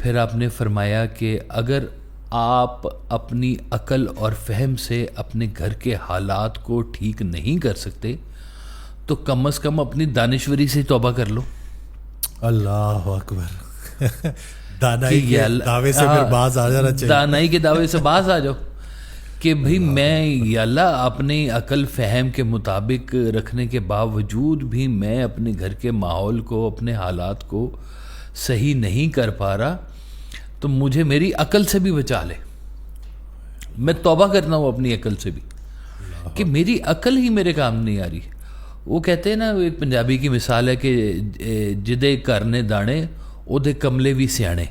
پھر آپ نے فرمایا کہ اگر آپ اپنی عقل اور فہم سے اپنے گھر کے حالات کو ٹھیک نہیں کر سکتے تو کم از کم اپنی دانشوری سے توبہ کر لو. اللہ اکبر. دانائی کے دعوے سے پھر باز آ جانا چاہیے. دانائی کے دعوے سے باز آ جاؤ کہ بھئی میں یا اللہ اپنی عقل فہم کے مطابق رکھنے کے باوجود بھی میں اپنے گھر کے ماحول کو اپنے حالات کو صحیح نہیں کر پا رہا تو مجھے میری عقل سے بھی بچا لے. میں توبہ کرنا ہوں اپنی عقل سے بھی کہ میری عقل ہی میرے کام نہیں آ رہی. وہ کہتے ہیں نا, ایک پنجابی کی مثال ہے کہ جدے گھر نے دانے اودے کملے بھی سیانے,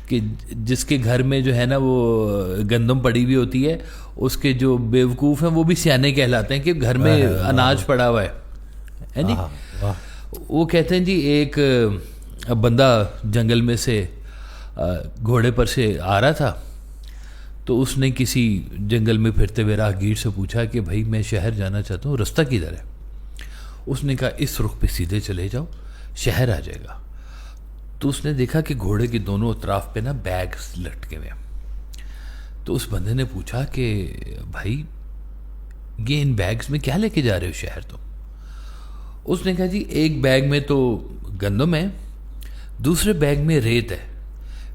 کہ جس کے گھر میں جو ہے نا وہ گندم پڑی ہوئی ہوتی ہے اس کے جو بیوقوف ہیں وہ بھی سیانے کہلاتے ہیں کہ گھر میں اناج پڑا ہوا ہے جی. وہ کہتے ہیں جی ایک بندہ جنگل میں سے گھوڑے پر سے آ رہا تھا تو اس نے کسی جنگل میں پھرتے ہوئے راہگیر سے پوچھا کہ بھائی میں شہر جانا چاہتا ہوں, رستہ کدھر ہے؟ اس نے کہا اس رخ پہ سیدھے چلے جاؤ شہر آ جائے گا. تو اس نے دیکھا کہ گھوڑے کے دونوں اطراف پہ نا بیگ لٹکے ہوئے. تو اس بندے نے پوچھا کہ بھائی یہ ان بیگز میں کیا لے کے جا رہے ہو شہر تم؟ اس نے کہا جی ایک بیگ میں تو گندم ہے, دوسرے بیگ میں ریت ہے,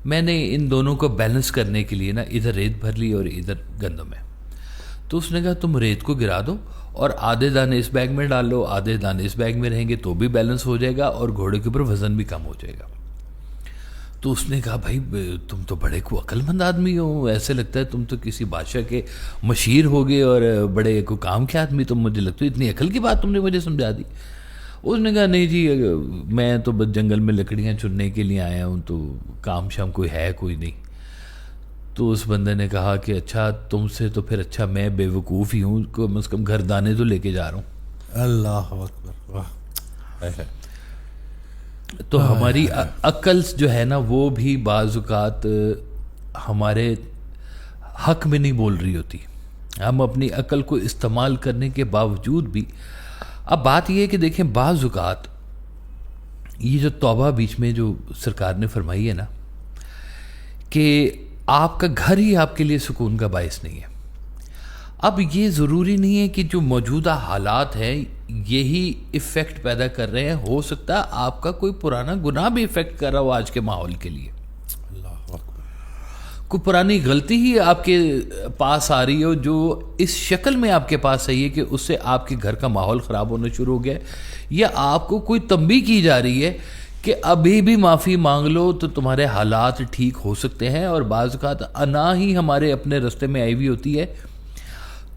میں نے ان دونوں کو بیلنس کرنے کے لیے نا ادھر ریت بھر لی اور ادھر گندم ہے. تو اس نے کہا تم ریت کو گرا دو اور آدھے دانے اس بیگ میں ڈال لو, آدھے دانے اس بیگ میں رہیں گے تو بھی بیلنس ہو جائے گا اور گھوڑے کے اوپر وزن بھی کم ہو جائے گا. تو اس نے کہا بھائی تم تو بڑے کو عقل مند آدمی ہو, ایسے لگتا ہے تم تو کسی بادشاہ کے مشیر ہو گئے اور بڑے کو کام کے آدمی تم, مجھے لگتا ہے اتنی عقل کی بات تم نے مجھے سمجھا دی. اس نے کہا نہیں جی میں تو بس جنگل میں لکڑیاں چننے کے لیے آیا ہوں, تو کام شام کوئی ہے کوئی نہیں. تو اس بندے نے کہا کہ اچھا تم سے تو پھر اچھا میں بے وقوف ہی ہوں, کم از کم گھر دانے تو لے کے جا رہا ہوں. اللہ اکبر. واہ. تو ہماری عقل جو ہے نا وہ بھی بعض اوقات ہمارے حق میں نہیں بول رہی ہوتی. ہم اپنی عقل کو استعمال کرنے کے باوجود بھی, اب بات یہ ہے کہ دیکھیں بعض اوقات یہ جو توبہ بیچ میں جو سرکار نے فرمائی ہے نا کہ آپ کا گھر ہی آپ کے لیے سکون کا باعث نہیں ہے. اب یہ ضروری نہیں ہے کہ جو موجودہ حالات ہیں یہی ایفیکٹ پیدا کر رہے ہیں, ہو سکتا ہے آپ کا کوئی پرانا گناہ بھی ایفیکٹ کر رہا ہو آج کے ماحول کے لیے. کوئی پرانی غلطی ہی آپ کے پاس آ رہی ہو جو اس شکل میں آپ کے پاس آئی ہے کہ اس سے آپ کے گھر کا ماحول خراب ہونا شروع ہو گیا ہے, یا آپ کو کوئی تنبیہ کی جا رہی ہے کہ ابھی بھی معافی مانگ لو تو تمہارے حالات ٹھیک ہو سکتے ہیں. اور بعض اوقات انا ہی ہمارے اپنے رستے میں آئی ہوئی ہوتی ہے.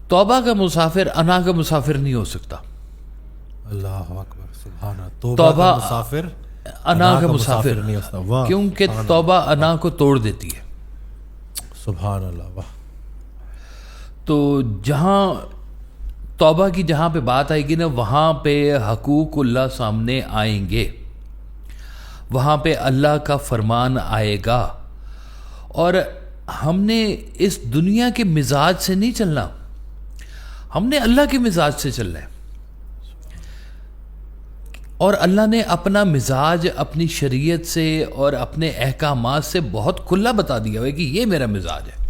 توبہ کا مسافر انا کا مسافر نہیں ہو سکتا. اللہ اکبر. سبحان اللہ. توبہ کا مسافر انا کا مسافر نہیں ہوتا. واہ. کیونکہ توبہ انا کو توڑ دیتی ہے. سبحان اللہ. واہ. تو جہاں توبہ کی جہاں پہ بات آئے گی نا وہاں پہ حقوق اللہ سامنے آئیں گے, وہاں پہ اللہ کا فرمان آئے گا. اور ہم نے اس دنیا کے مزاج سے نہیں چلنا, ہم نے اللہ کے مزاج سے چلنا ہے. اور اللہ نے اپنا مزاج اپنی شریعت سے اور اپنے احکامات سے بہت کھلا بتا دیا ہے کہ یہ میرا مزاج ہے.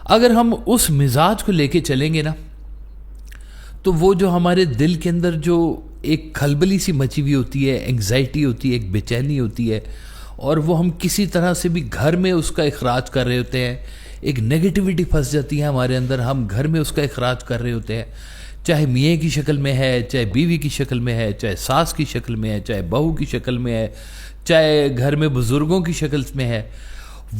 اگر ہم اس مزاج کو لے کے چلیں گے نا تو وہ جو ہمارے دل کے اندر جو ایک کھلبلی سی مچی ہوئی ہوتی ہے, انگزائٹی ہوتی ہے, ایک بے چینی ہوتی ہے, اور وہ ہم کسی طرح سے بھی گھر میں اس کا اخراج کر رہے ہوتے ہیں, ایک نیگیٹیوٹی پھنس جاتی ہے ہمارے اندر, ہم گھر میں اس کا اخراج کر رہے ہوتے ہیں, چاہے میاں کی شکل میں ہے, چاہے بیوی کی شکل میں ہے, چاہے ساس کی شکل میں ہے, چاہے بہو کی شکل میں ہے, چاہے گھر میں بزرگوں کی شکل میں ہے.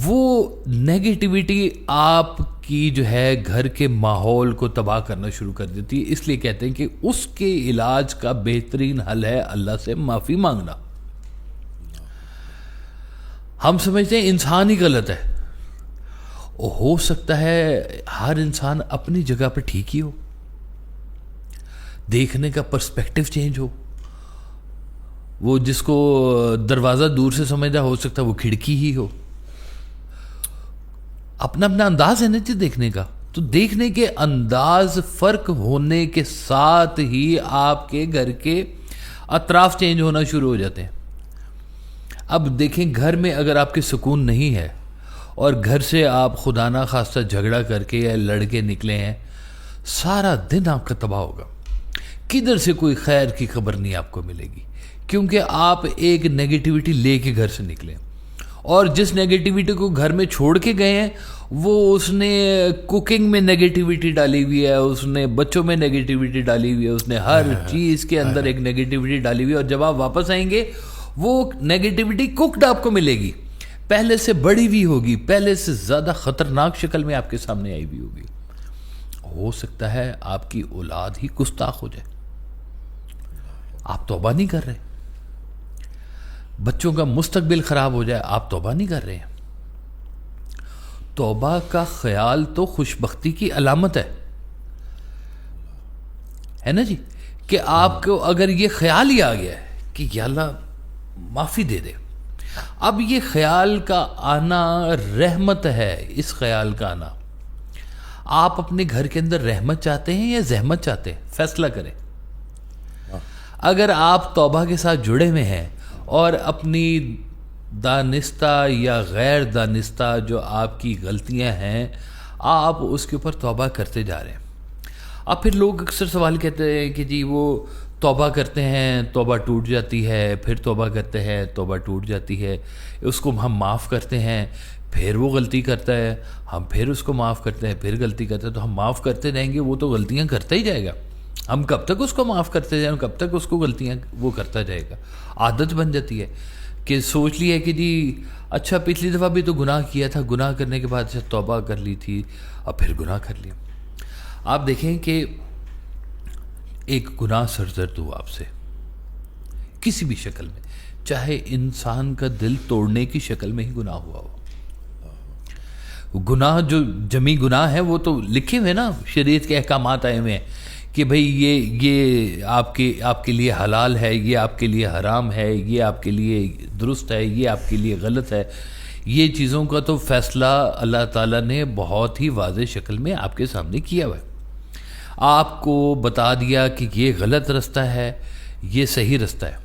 وہ نیگیٹیوٹی آپ کی جو ہے گھر کے ماحول کو تباہ کرنا شروع کر دیتی ہے. اس لیے کہتے ہیں کہ اس کے علاج کا بہترین حل ہے اللہ سے معافی مانگنا. ہم سمجھتے ہیں انسان ہی غلط ہے. ہو سکتا ہے ہر انسان اپنی جگہ پہ ٹھیک ہی ہو, دیکھنے کا پرسپیکٹیو چینج ہو. وہ جس کو دروازہ دور سے سمجھتا ہو سکتا ہے وہ کھڑکی ہی ہو. اپنا اپنا انداز ہے نا جی دیکھنے کا. تو دیکھنے کے انداز فرق ہونے کے ساتھ ہی آپ کے گھر کے اطراف چینج ہونا شروع ہو جاتے ہیں. اب دیکھیں گھر میں اگر آپ کے سکون نہیں ہے اور گھر سے آپ خدا نہ خواستہ جھگڑا کر کے یا لڑ کے نکلے ہیں، سارا دن آپ کا تباہ ہوگا، کدھر سے کوئی خیر کی خبر نہیں آپ کو ملے گی، کیونکہ آپ ایک نیگیٹیوٹی لے کے گھر سے نکلے، اور جس نیگیٹیوٹی کو گھر میں چھوڑ کے گئے ہیں وہ اس نے کوکنگ میں نیگیٹیوٹی ڈالی ہوئی ہے، اس نے بچوں میں نیگیٹیوٹی ڈالی ہوئی ہے، اس نے ہر چیز کے اندر ایک نیگیٹیوٹی ڈالی ہوئی ہے، اور جب آپ واپس آئیں گے وہ نیگیٹیوٹی کوکڈ آپ کو ملے گی، پہلے سے بڑی ہوئی ہوگی، پہلے سے زیادہ خطرناک شکل میں آپ کے سامنے آئی ہوئی ہوگی۔ ہو سکتا ہے آپ کی اولاد ہی گستاخ ہو جائے، آپ توبہ نہیں کر رہے، بچوں کا مستقبل خراب ہو جائے، آپ توبہ نہیں کر رہے ہیں۔ توبہ کا خیال تو خوش بختی کی علامت ہے نا جی، کہ آپ کو اگر یہ خیال ہی آ گیا ہے کہ یا اللہ معافی دے دے، اب یہ خیال کا آنا رحمت ہے، اس خیال کا آنا، آپ اپنے گھر کے اندر رحمت چاہتے ہیں یا زحمت چاہتے ہیں، فیصلہ کریں۔ اگر آپ توبہ کے ساتھ جڑے ہوئے ہیں اور اپنی دانستہ یا غیر دانستہ جو آپ کی غلطیاں ہیں آپ اس کے اوپر توبہ کرتے جا رہے ہیں، اب پھر لوگ اکثر سوال کہتے ہیں کہ جی وہ توبہ کرتے ہیں توبہ ٹوٹ جاتی ہے، پھر توبہ کرتے ہیں توبہ ٹوٹ جاتی ہے، اس کو ہم معاف کرتے ہیں، پھر وہ غلطی کرتا ہے، ہم پھر اس کو معاف کرتے ہیں، پھر غلطی کرتے ہیں، تو ہم معاف کرتے رہیں گے، وہ تو غلطیاں کرتا ہی جائے گا، ہم کب تک اس کو معاف کرتے جائیں، کب تک اس کو غلطیاں وہ کرتا جائے گا، عادت بن جاتی ہے کہ سوچ لیا کہ جی اچھا پچھلی دفعہ بھی تو گناہ کیا تھا، گناہ کرنے کے بعد اچھا توبہ کر لی تھی، اب پھر گناہ کر لیا۔ آپ دیکھیں کہ ایک گناہ سرزد ہوا آپ سے کسی بھی شکل میں، چاہے انسان کا دل توڑنے کی شکل میں ہی گناہ ہوا ہو، گناہ جو جمی گناہ ہے وہ تو لکھے ہوئے نا، شریعت کے احکامات آئے ہوئے ہیں کہ بھئی یہ آپ کے لیے حلال ہے، یہ آپ کے لیے حرام ہے، یہ آپ کے لیے درست ہے، یہ آپ کے لیے غلط ہے، یہ چیزوں کا تو فیصلہ اللہ تعالیٰ نے بہت ہی واضح شکل میں آپ کے سامنے کیا ہوا ہے، آپ کو بتا دیا کہ یہ غلط رستہ ہے، یہ صحیح رستہ ہے۔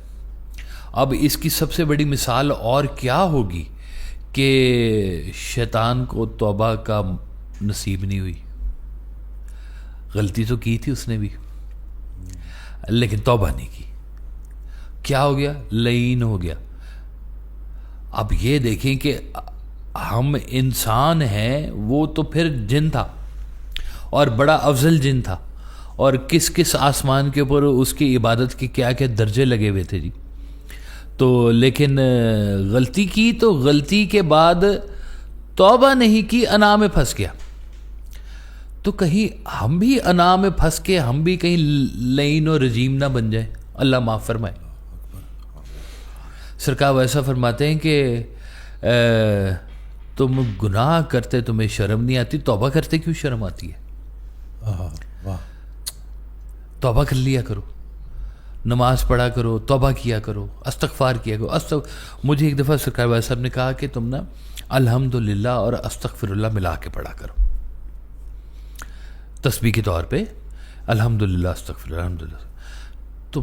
اب اس کی سب سے بڑی مثال اور کیا ہوگی کہ شیطان کو توبہ کا نصیب نہیں ہوئی، غلطی تو کی تھی اس نے بھی لیکن توبہ نہیں کی، کیا ہو گیا؟ لعین ہو گیا۔ اب یہ دیکھیں کہ ہم انسان ہیں، وہ تو پھر جن تھا اور بڑا افضل جن تھا، اور کس کس آسمان کے اوپر اس کی عبادت کے کیا کیا درجے لگے ہوئے تھے جی، تو لیکن غلطی کی، تو غلطی کے بعد توبہ نہیں کی، انا میں پھنس گیا، تو کہیں ہم بھی انا میں پھنس کے ہم بھی کہیں لعین و رجیم نہ بن جائیں، اللہ معاف فرمائے۔ سرکار ویسا فرماتے ہیں کہ تم گناہ کرتے تمہیں شرم نہیں آتی، توبہ کرتے کیوں شرم آتی ہے؟ توبہ کر لیا کرو، نماز پڑھا کرو، توبہ کیا کرو، استغفار کیا کرو۔ مجھے ایک دفعہ سرکار ویسا صاحب نے کہا کہ تم نا الحمدللہ اور استغفر اللہ ملا کے پڑھا کرو، تسبیح کے طور پہ الحمدللہ استغفر اللہ الحمدللہ، تو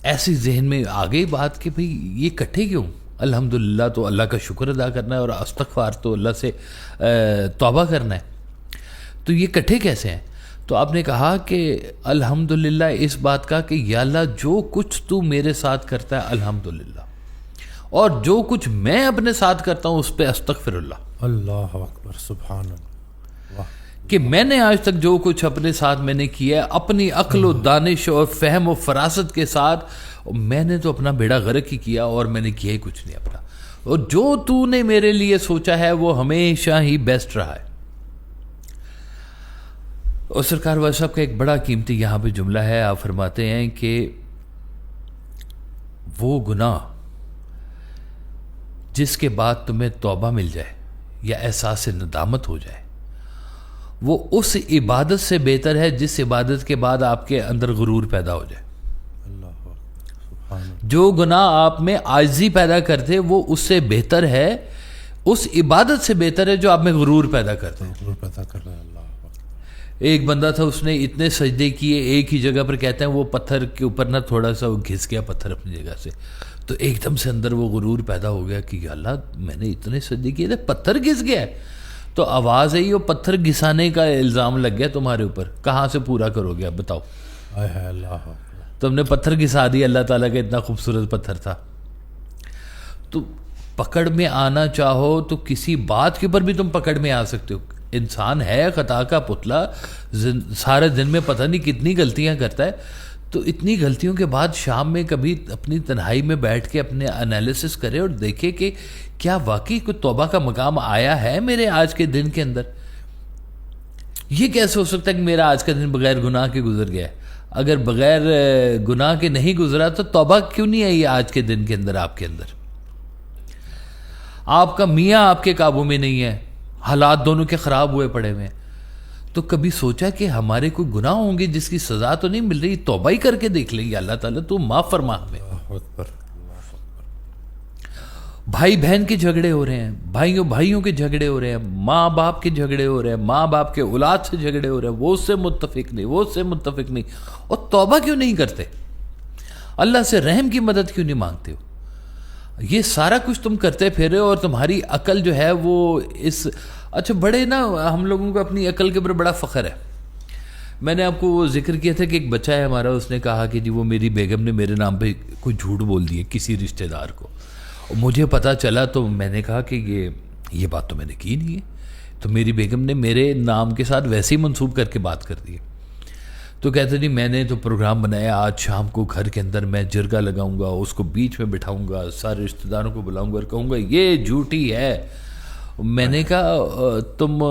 ایسی ذہن میں آ گئی بات کہ بھئی یہ کٹھے کیوں؟ الحمدللہ تو اللہ کا شکر ادا کرنا ہے اور استغفار تو اللہ سے توبہ کرنا ہے، تو یہ کٹھے کیسے ہیں؟ تو آپ نے کہا کہ الحمدللہ اس بات کا کہ یا اللہ جو کچھ تو میرے ساتھ کرتا ہے الحمدللہ، اور جو کچھ میں اپنے ساتھ کرتا ہوں اس پہ استغفر اللہ، اللہ اکبر، سبحان اللہ، کہ میں نے آج تک جو کچھ اپنے ساتھ میں نے کیا ہے اپنی عقل و دانش اور فہم و فراست کے ساتھ، میں نے تو اپنا بیڑا غرق ہی کیا اور میں نے کیا ہی کچھ نہیں اپنا، اور جو تو نے میرے لیے سوچا ہے وہ ہمیشہ ہی بیسٹ رہا ہے۔ اور سرکار والا صاحب کا ایک بڑا قیمتی یہاں پہ جملہ ہے، آپ فرماتے ہیں کہ وہ گناہ جس کے بعد تمہیں توبہ مل جائے یا احساس ندامت ہو جائے، وہ اس عبادت سے بہتر ہے جس عبادت کے بعد آپ کے اندر غرور پیدا ہو جائے۔ جو گناہ آپ میں عاجزی پیدا کرتے وہ اس سے بہتر ہے، اس عبادت سے بہتر ہے جو آپ میں غرور پیدا کرتے ہیں۔ ایک بندہ تھا، اس نے اتنے سجدے کیے ایک ہی جگہ پر، کہتے ہیں وہ پتھر کے اوپر نہ تھوڑا سا وہ گھس گیا پتھر اپنی جگہ سے، تو ایک دم سے اندر وہ غرور پیدا ہو گیا کہ یا اللہ میں نے اتنے سجدے کیے تھے، پتھر گھس گیا ہے. تو آواز ہے وہ پتھر گھسانے کا الزام لگ گیا تمہارے اوپر، کہاں سے پورا کرو گے اب بتاؤ. اللہ تم نے پتھر گھسا دیا، اللہ تعالیٰ کا اتنا خوبصورت پتھر تھا. تو پکڑ میں آنا چاہو تو کسی بات کے اوپر بھی تم پکڑ میں آ سکتے ہو. انسان ہے خطا کا پتلا، سارے دن میں پتہ نہیں کتنی غلطیاں کرتا ہے. تو اتنی غلطیوں کے بعد شام میں کبھی اپنی تنہائی میں بیٹھ کے اپنے انالیسس کرے اور دیکھے کہ کیا واقعی کوئی توبہ کا مقام آیا ہے میرے آج کے دن کے اندر. یہ کیسے ہو سکتا ہے کہ میرا آج کا دن بغیر گناہ کے گزر گیا ہے؟ اگر بغیر گناہ کے نہیں گزرا تو توبہ کیوں نہیں آئی آج کے دن کے اندر آپ کے اندر؟ آپ کا میاں آپ کے قابو میں نہیں ہے، حالات دونوں کے خراب ہوئے پڑے ہوئے ہیں. تو کبھی سوچا کہ ہمارے کوئی گناہ ہوں گے جس کی سزا تو نہیں مل رہی؟ توبہ ہی کر کے دیکھ لیں گے، اللہ تعالیٰ تو معاف فرما ہمیں. بھائی بہن کے جھگڑے ہو رہے ہیں، بھائیوں کے جھگڑے ہو رہے ہیں، ماں باپ کے جھگڑے ہو رہے ہیں، ماں باپ کے اولاد سے جھگڑے ہو رہے ہیں، وہ اس سے متفق نہیں، اور توبہ کیوں نہیں کرتے؟ اللہ سے رحم کی مدد کیوں نہیں مانگتے ہو؟ یہ سارا کچھ تم کرتے پھرے اور تمہاری عقل جو ہے وہ اچھا بڑے نا، ہم لوگوں کو اپنی عقل کے اوپر بڑا فخر ہے. میں نے آپ کو وہ ذکر کیا تھا کہ ایک بچہ ہے ہمارا، اس نے کہا کہ جی وہ میری بیگم نے میرے نام پہ کوئی جھوٹ بول دیے کسی رشتہ دار کو. مجھے پتہ چلا تو میں نے کہا کہ یہ بات تو میں نے کی نہیں ہے. تو میری بیگم نے میرے نام کے ساتھ ویسے ہی منسوب کر کے بات کر دی. تو کہتے جی میں نے تو پروگرام بنایا، آج شام کو گھر کے اندر میں جرگا لگاؤں گا، اس کو بیچ میں بٹھاؤں گا، سارے رشتہ داروں کو بلاؤں گا اور کہوں گا یہ جھوٹی ہے. میں نے کہا تم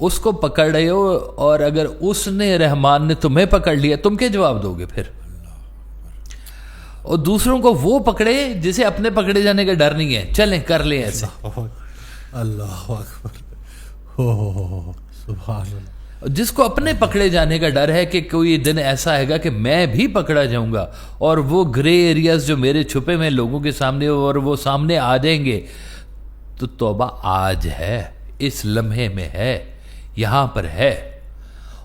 اس کو پکڑ رہے ہو، اور اگر اس نے رحمان نے تمہیں پکڑ لیا تم کیا جواب دو گے پھر؟ اور دوسروں کو وہ پکڑے جسے اپنے پکڑے جانے کا ڈر نہیں ہے، چلیں کر لیں ایسے. اللہ اکبر، ہو سبحان اللہ. جس کو اپنے پکڑے جانے کا ڈر ہے کہ کوئی دن ایسا آئے گا کہ میں بھی پکڑا جاؤں گا، اور وہ گرے ایریاز جو میرے چھپے ہوئے لوگوں کے سامنے اور وہ سامنے آ جائیں گے. تو توبہ آج ہے، اس لمحے میں ہے، یہاں پر ہے.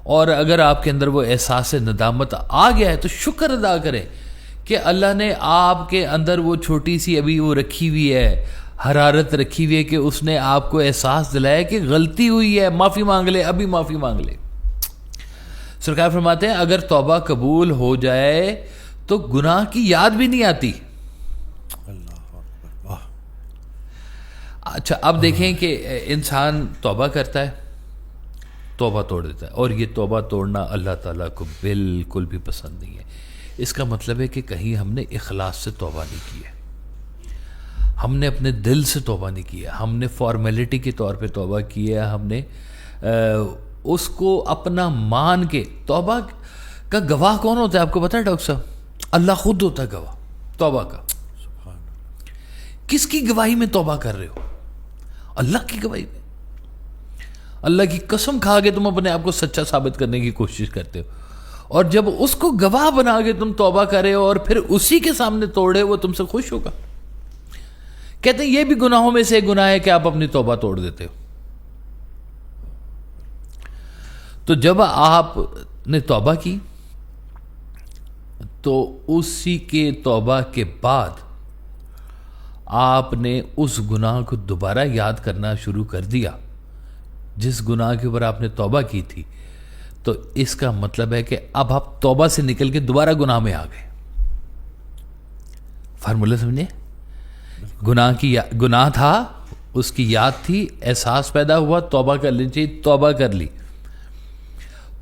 اور اگر آپ کے اندر وہ احساس ندامت آ گیا ہے تو شکر ادا کریں کہ اللہ نے آپ کے اندر وہ چھوٹی سی ابھی وہ رکھی ہوئی ہے، حرارت رکھی ہوئی ہے کہ اس نے آپ کو احساس دلایا کہ غلطی ہوئی ہے، معافی مانگ لے، ابھی معافی مانگ لے. سرکار فرماتے ہیں اگر توبہ قبول ہو جائے تو گناہ کی یاد بھی نہیں آتی. اچھا اب دیکھیں کہ انسان توبہ کرتا ہے، توبہ توڑ دیتا ہے، اور یہ توبہ توڑنا اللہ تعالیٰ کو بالکل بھی پسند نہیں ہے. اس کا مطلب ہے کہ کہیں ہم نے اخلاص سے توبہ نہیں کی ہے، ہم نے اپنے دل سے توبہ نہیں کی ہے، ہم نے فارمیلٹی کے طور پہ توبہ کی ہے، ہم نے اس کو اپنا مان کے. توبہ کا گواہ کون ہوتا ہے آپ کو پتہ ہے ڈاکٹر صاحب؟ اللہ خود ہوتا ہے گواہ توبہ کا. کس کی گواہی میں توبہ کر رہے ہو؟ اللہ کی گواہی میں. اللہ کی قسم کھا کے تم اپنے آپ کو سچا ثابت کرنے کی کوشش کرتے ہو، اور جب اس کو گواہ بنا کے تم توبہ کرے ہو اور پھر اسی کے سامنے توڑے وہ تم سے خوش ہوگا. کہتے ہیں یہ بھی گناہوں میں سے ایک گناہ ہے کہ آپ اپنی توبہ توڑ دیتے ہو. تو جب آپ نے توبہ کی تو اسی کے توبہ کے بعد آپ نے اس گناہ کو دوبارہ یاد کرنا شروع کر دیا جس گناہ کے اوپر آپ نے توبہ کی تھی. تو اس کا مطلب ہے کہ اب آپ توبہ سے نکل کے دوبارہ گناہ میں آ گئے. فارمولہ سمجھے؟ گناہ تھا، اس کی یاد تھی، احساس پیدا ہوا، توبہ کر لینی چاہیے، توبہ کر لی.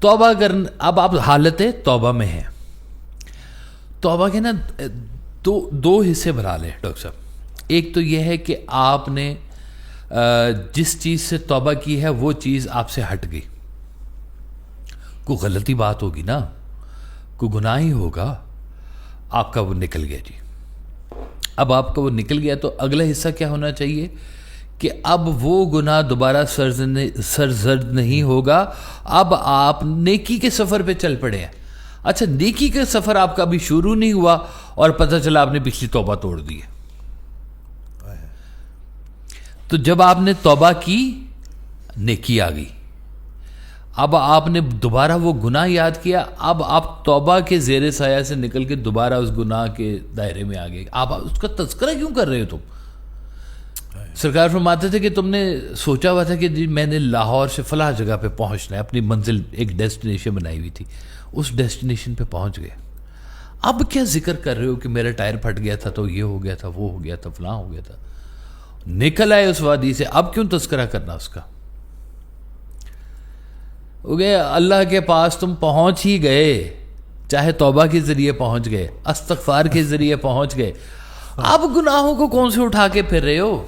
توبہ کرنا، اب آپ حالت توبہ میں ہیں. توبہ کے نا دو حصے بنا لیں ڈاکٹر صاحب. ایک تو یہ ہے کہ آپ نے جس چیز سے توبہ کی ہے وہ چیز آپ سے ہٹ گئی. کوئی غلطی بات ہوگی نا، کوئی گناہ ہی ہوگا، آپ کا وہ نکل گیا جی. اب آپ کا وہ نکل گیا تو اگلا حصہ کیا ہونا چاہیے کہ اب وہ گناہ دوبارہ سرزد نہیں ہوگا. اب آپ نیکی کے سفر پہ چل پڑے ہیں. اچھا نیکی کا سفر آپ کا ابھی شروع نہیں ہوا اور پتہ چلا آپ نے پچھلی توبہ توڑ دی ہے. تو جب آپ نے توبہ کی نیکی آ گئی. اب آپ نے دوبارہ وہ گناہ یاد کیا, اب آپ توبہ کے زیر سایہ سے نکل کے دوبارہ اس گناہ کے دائرے میں آ گئے. آپ اس کا تذکرہ کیوں کر رہے ہو تم؟ سرکار فرماتے تھے کہ تم نے سوچا ہوا تھا کہ جی میں نے لاہور سے فلاں جگہ پہ پہنچنا ہے, اپنی منزل ایک ڈیسٹینیشن بنائی ہوئی تھی, اس ڈیسٹینیشن پہ پہنچ گئے. اب کیا ذکر کر رہے ہو کہ میرا ٹائر پھٹ گیا تھا تو یہ ہو گیا تھا, وہ ہو گیا تھا, فلاں ہو گیا تھا. نکل آئے اس وادی سے, اب کیوں تذکرہ کرنا اس کا؟ ہو گیا اللہ کے پاس تم پہنچ ہی گئے, چاہے توبہ کے ذریعے پہنچ گئے, استغفار کے ذریعے پہنچ گئے, اب گناہوں کو کون سے اٹھا کے پھر رہے ہو؟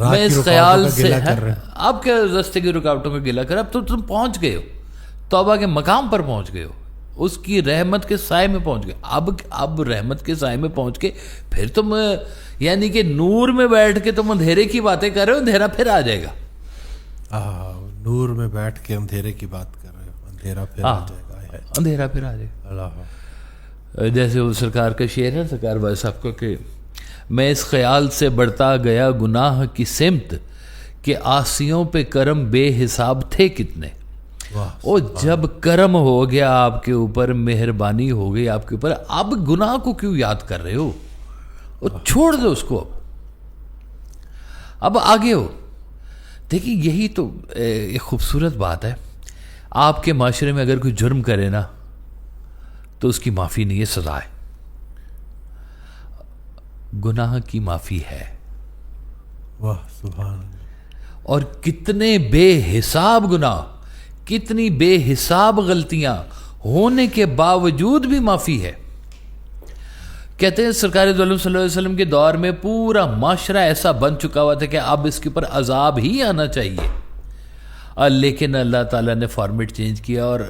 میں اس خیال سے اب کیا راستے کی رکاوٹوں کا گلا کر, اب تو تم پہنچ گئے ہو, توبہ کے مقام پر پہنچ گئے ہو, اس کی رحمت کے سائے میں پہنچ گئے. اب رحمت کے سائے میں پہنچ کے پھر تم یعنی کہ نور میں بیٹھ کے تم اندھیرے کی باتیں کر رہے ہو, اندھیرا پھر آ جائے گا. نور میں بیٹھ کے اندھیرے کی بات کر رہے ہو, اندھیرا پھر آ جائے گا, اندھیرا پھر آ جائے گا. اللہ جیسے وہ سرکار کا شعر ہے سرکار بھائی صاحب کو کہ میں اس خیال سے بڑھتا گیا گناہ کی سمت کہ آسیوں پہ کرم بے حساب تھے کتنے. او جب کرم ہو گیا آپ کے اوپر, مہربانی ہو گئی آپ کے اوپر, اب گناہ کو کیوں یاد کر رہے ہو؟ چھوڑ دو اس کو, اب آگے ہو. دیکھیں یہی تو ایک خوبصورت بات ہے. آپ کے معاشرے میں اگر کوئی جرم کرے نا تو اس کی معافی نہیں ہے, سزا ہے. گناہ کی معافی ہے. واہ سبحان اللہ. اور کتنے بے حساب گناہ, کتنی بے حساب غلطیاں ہونے کے باوجود بھی معافی ہے. کہتے ہیں سرکار دو عالم صلی اللہ علیہ وسلم کے دور میں پورا معاشرہ ایسا بن چکا ہوا تھا کہ اب اس کے اوپر عذاب ہی آنا چاہیے, لیکن اللہ تعالیٰ نے فارمیٹ چینج کیا اور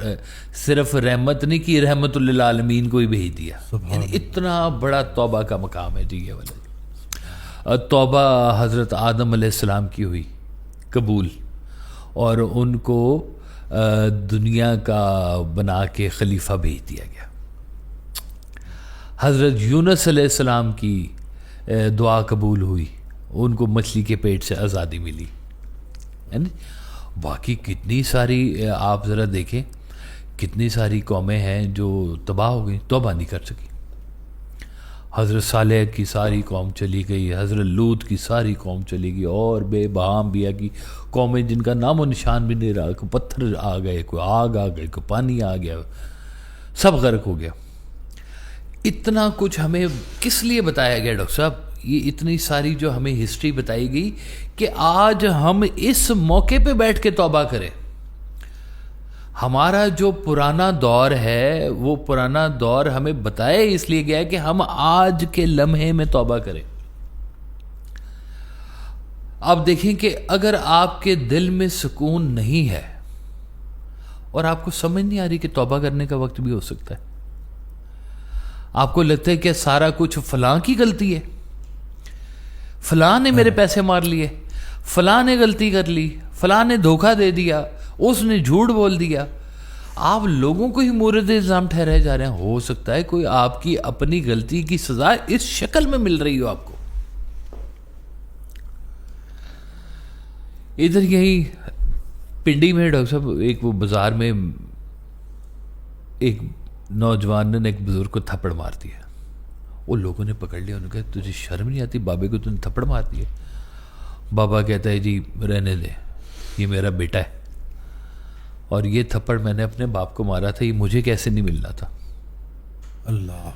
صرف رحمت نہیں کی, رحمت للعالمین کو ہی بھیج دیا. یعنی اتنا بڑا توبہ کا مقام ہے جی یہ والا. توبہ حضرت آدم علیہ السلام کی ہوئی قبول, اور ان کو دنیا کا بنا کے خلیفہ بھیج دیا گیا. حضرت یونس علیہ السلام کی دعا قبول ہوئی, ان کو مچھلی کے پیٹ سے آزادی ملی. باقی کتنی ساری آپ ذرا دیکھیں, کتنی ساری قومیں ہیں جو تباہ ہو گئی, توبہ نہیں کر سکی. حضرت صالح کی ساری قوم چلی گئی, حضرت لوط کی ساری قوم چلی گئی, اور بے بہام بیا کی قومیں جن کا نام و نشان بھی نہیں رہا. کوئی پتھر آ گئے, کوئی آگ آ گئی, کوئی پانی آ گیا, سب غرق ہو گیا. اتنا کچھ ہمیں کس لیے بتایا گیا ڈاکٹر صاحب؟ یہ اتنی ساری جو ہمیں ہسٹری بتائی گئی کہ آج ہم اس موقع پہ بیٹھ کے توبہ کریں. ہمارا جو پرانا دور ہے وہ پرانا دور ہمیں بتایا اس لیے گیا کہ ہم آج کے لمحے میں توبہ کریں. آپ دیکھیں کہ اگر آپ کے دل میں سکون نہیں ہے اور آپ کو سمجھ نہیں آ رہی کہ توبہ کرنے کا وقت بھی ہو سکتا ہے, آپ کو لگتا ہے کہ سارا کچھ فلاں کی غلطی ہے, فلاں نے میرے پیسے مار لیے, فلاں نے غلطی کر لی, فلاں نے دھوکہ دے دیا, اس نے جھوٹ بول دیا, آپ لوگوں کو ہی مورد الزام ٹھہرائے جا رہے ہیں. ہو سکتا ہے کوئی آپ کی اپنی غلطی کی سزا اس شکل میں مل رہی ہو آپ کو. ادھر یہی پنڈی میں ڈاکٹر صاحب ایک وہ بازار میں ایک نوجوان نے ایک بزرگ کو تھپڑ مار دیا. وہ لوگوں نے پکڑ لیا, انہوں نے کہا تجھے شرم نہیں آتی, بابے کو تم نے تھپڑ مار دیا. بابا کہتا ہے جی رہنے دے, یہ میرا بیٹا ہے اور یہ تھپڑ میں نے اپنے باپ کو مارا تھا, یہ مجھے کیسے نہیں ملنا تھا. اللہ.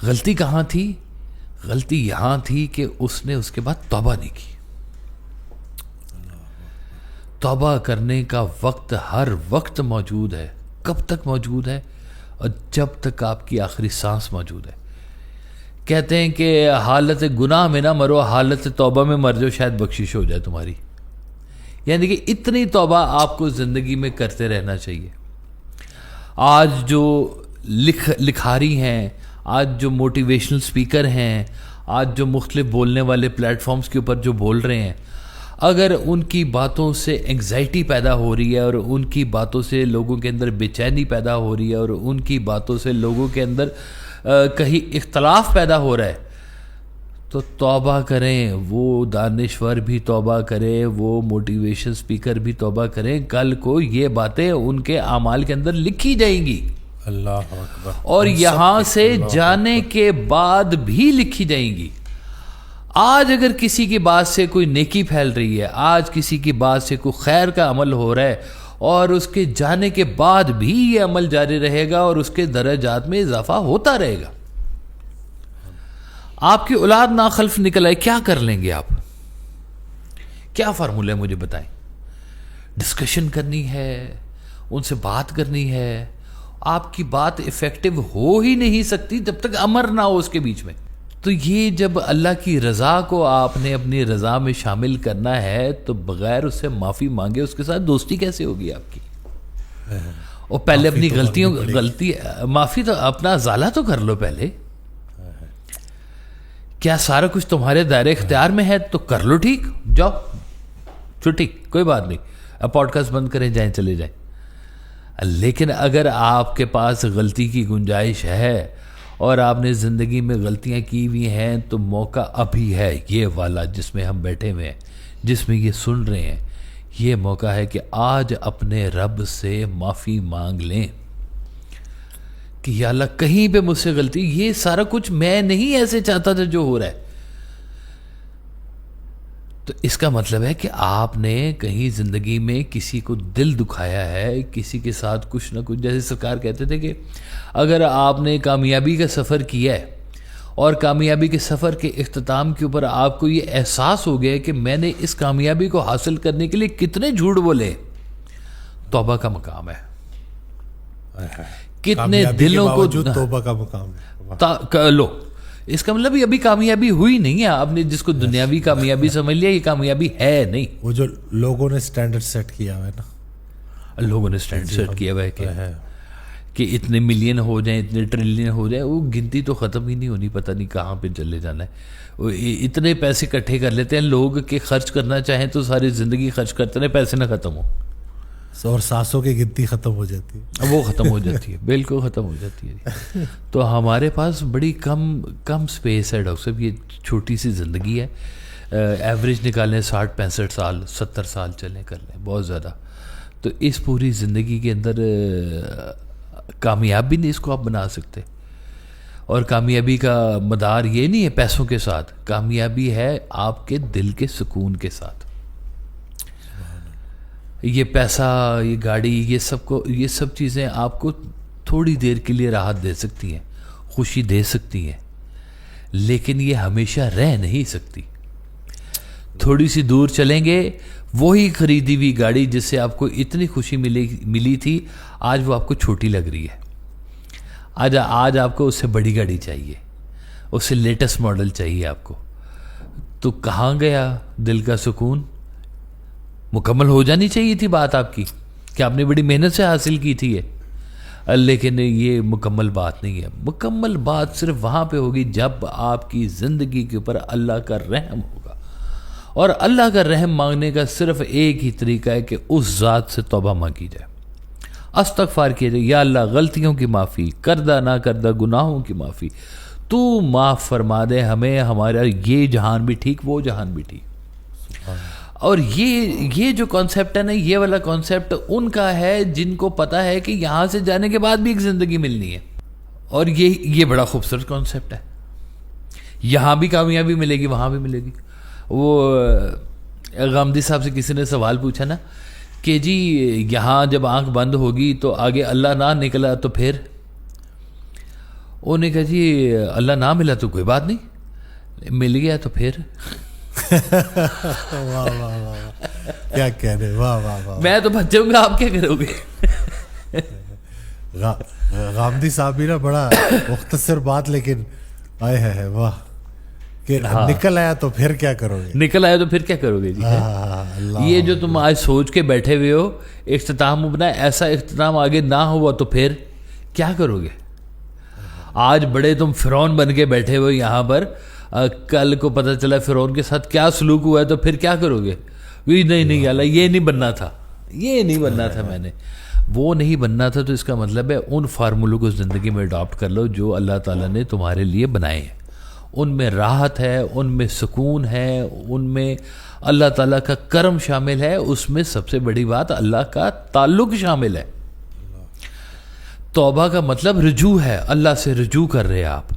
غلطی کہاں تھی؟ غلطی یہاں تھی کہ اس نے اس کے بعد توبہ نہیں کی. توبہ کرنے کا وقت ہر وقت موجود ہے. کب تک موجود ہے؟ اور جب تک آپ کی آخری سانس موجود ہے. کہتے ہیں کہ حالت گناہ میں نہ مرو, حالت توبہ میں مر جاؤ, شاید بخشش ہو جائے تمہاری. یعنی کہ اتنی توبہ آپ کو زندگی میں کرتے رہنا چاہیے. آج جو لکھاری ہیں, آج جو موٹیویشنل سپیکر ہیں, آج جو مختلف بولنے والے پلیٹ فارمز کے اوپر جو بول رہے ہیں, اگر ان کی باتوں سے انگزائٹی پیدا ہو رہی ہے اور ان کی باتوں سے لوگوں کے اندر بے چینی پیدا ہو رہی ہے اور ان کی باتوں سے لوگوں کے اندر کہیں اختلاف پیدا ہو رہا ہے, تو توبہ کریں، وہ دانشور بھی توبہ کرے، وہ موٹیویشن سپیکر بھی توبہ کریں، کل کو یہ باتیں ان کے اعمال کے اندر لکھی جائیں گی، اللہ اکبر، اور یہاں سے جانے کے بعد بھی لکھی جائیں گی۔ آج اگر کسی کی بات سے کوئی نیکی پھیل رہی ہے، آج کسی کی بات سے کوئی خیر کا عمل ہو رہا ہے، اور اس کے جانے کے بعد بھی یہ عمل جاری رہے گا اور اس کے درجات میں اضافہ ہوتا رہے گا۔ آپ کی اولاد ناخلف نکل آئے، کیا کر لیں گے آپ؟ کیا فارمولہ ہے مجھے بتائیں؟ ڈسکشن کرنی ہے، ان سے بات کرنی ہے، آپ کی بات افیکٹو ہو ہی نہیں سکتی جب تک امر نہ ہو اس کے بیچ میں۔ تو یہ جب اللہ کی رضا کو آپ نے اپنی رضا میں شامل کرنا ہے تو بغیر اس سے معافی مانگے اس کے ساتھ دوستی کیسے ہوگی آپ کی؟ اور پہلے اپنی غلطی معافی تو اپنا ازالہ تو کر لو پہلے۔ کیا سارا کچھ تمہارے دائرے اختیار میں ہے تو کر لو، ٹھیک، جاؤ چھٹی، کوئی بات نہیں، اب پوڈ کاسٹ بند کریں، جائیں چلے جائیں۔ لیکن اگر آپ کے پاس غلطی کی گنجائش ہے اور آپ نے زندگی میں غلطیاں کی ہوئی ہیں تو موقع ابھی ہے، یہ والا جس میں ہم بیٹھے ہوئے ہیں، جس میں یہ سن رہے ہیں، یہ موقع ہے کہ آج اپنے رب سے معافی مانگ لیں کہ یا اللہ کہیں پہ مجھ سے غلطی، یہ سارا کچھ میں نہیں ایسے چاہتا تھا جو ہو رہا ہے۔ تو اس کا مطلب ہے کہ آپ نے کہیں زندگی میں کسی کو دل دکھایا ہے، کسی کے ساتھ کچھ نہ کچھ، جیسے سرکار کہتے تھے کہ اگر آپ نے کامیابی کا سفر کیا ہے اور کامیابی کے سفر کے اختتام کے اوپر آپ کو یہ احساس ہو گیا کہ میں نے اس کامیابی کو حاصل کرنے کے لیے کتنے جھوٹ بولے، توبہ کا مقام ہے۔ کتنے دلوں کو توبہ کا مقام لو، اس کا مطلب ابھی کامیابی ہوئی نہیں ہے، آپ نے جس کو دنیاوی کامیابی سمجھ لیا، یہ کامیابی ہے نہیں۔ وہ جو لوگوں نے سٹینڈرڈ سیٹ کیا ہوا ہے نا، لوگوں نے سٹینڈرڈ سیٹ کیا ہوا ہے کہ اتنے ملین ہو جائیں، اتنے ٹریلین ہو جائیں، وہ گنتی تو ختم ہی نہیں ہونی، پتہ نہیں کہاں پہ چلے جانا ہے۔ اتنے پیسے اکٹھے کر لیتے ہیں لوگ کہ خرچ کرنا چاہیں تو ساری زندگی خرچ کرتے رہے، پیسے نہ ختم ہو، اور سانسوں کی گنتی ختم ہو جاتی ہے، وہ ختم ہو جاتی ہے، بالکل ختم ہو جاتی ہے۔ تو ہمارے پاس بڑی کم سپیس ہے ڈاکٹر صاحب، یہ چھوٹی سی زندگی ہے، ایوریج نکالیں 60-65 سال، 70 سال چلیں کر لیں، بہت زیادہ۔ تو اس پوری زندگی کے اندر کامیاب بھی نہیں اس کو آپ بنا سکتے، اور کامیابی کا مدار یہ نہیں ہے پیسوں کے ساتھ، کامیابی ہے آپ کے دل کے سکون کے ساتھ۔ یہ پیسہ، یہ گاڑی، یہ سب چیزیں آپ کو تھوڑی دیر کے لیے راحت دے سکتی ہیں، خوشی دے سکتی ہیں، لیکن یہ ہمیشہ رہ نہیں سکتی۔ تھوڑی سی دور چلیں گے، وہی خریدی ہوئی گاڑی جس سے آپ کو اتنی خوشی ملی تھی، آج وہ آپ کو چھوٹی لگ رہی ہے، آج آپ کو اس سے بڑی گاڑی چاہیے، اس سے لیٹسٹ ماڈل چاہیے آپ کو۔ تو کہاں گیا دل کا سکون؟ مکمل ہو جانی چاہیے تھی بات آپ کی کہ آپ نے بڑی محنت سے حاصل کی تھی یہ، لیکن یہ مکمل بات نہیں ہے۔ مکمل بات صرف وہاں پہ ہوگی جب آپ کی زندگی کے اوپر اللہ کا رحم ہوگا، اور اللہ کا رحم مانگنے کا صرف ایک ہی طریقہ ہے کہ اس ذات سے توبہ مانگی جائے، استغفار کیا جائے، یا اللہ غلطیوں کی معافی، کردہ نہ کردہ گناہوں کی معافی، تو معاف فرما دے ہمیں، ہمارا یہ جہان بھی ٹھیک، وہ جہان بھی ٹھیک۔ اور یہ جو کانسیپٹ ہے نا، یہ والا کانسیپٹ ان کا ہے جن کو پتا ہے کہ یہاں سے جانے کے بعد بھی ایک زندگی ملنی ہے، اور یہ بڑا خوبصورت کانسیپٹ ہے، یہاں بھی کامیابی ملے گی، وہاں بھی ملے گی۔ وہ غامدی صاحب سے کسی نے سوال پوچھا نا کہ جی یہاں جب آنکھ بند ہوگی تو آگے اللہ نہ نکلا تو پھر؟ انہوں نے کہا جی اللہ نہ ملا تو کوئی بات نہیں، مل گیا تو پھر؟ واہ واہ واہ، کیا کہہ رہے، واہ واہ واہ، میں تو بچ جاؤں گا، آپ کیا کرو گے؟ غامدی صاحب بھی نا بڑا مختصر بات، لیکن آئے ہے واہ، کہ نکل آیا تو پھر کیا کرو گے؟ نکل آیا تو پھر کیا کرو گے جی؟ یہ جو تم آج سوچ کے بیٹھے ہوئے ہو، اختتام بنا، ایسا اختتام آگے نہ ہوا تو پھر کیا کرو گے؟ آج بڑے تم فرعون بن کے بیٹھے ہوئے یہاں پر، کل کو پتہ چلا فرعون کے ساتھ کیا سلوک ہوا ہے تو پھر کیا کرو گے؟ نہیں اللہ یہ نہیں بننا تھا، یہ نہیں بننا تھا، میں نے وہ نہیں بننا تھا۔ تو اس کا مطلب ہے ان فارمولوں کو زندگی میں اڈاپٹ کر لو جو اللہ تعالیٰ نے تمہارے لیے بنائے ہیں، ان میں راحت ہے، ان میں سکون ہے، ان میں اللہ تعالیٰ کا کرم شامل ہے، اس میں سب سے بڑی بات اللہ کا تعلق شامل ہے۔ توبہ کا مطلب رجوع ہے، اللہ سے رجوع کر رہے آپ۔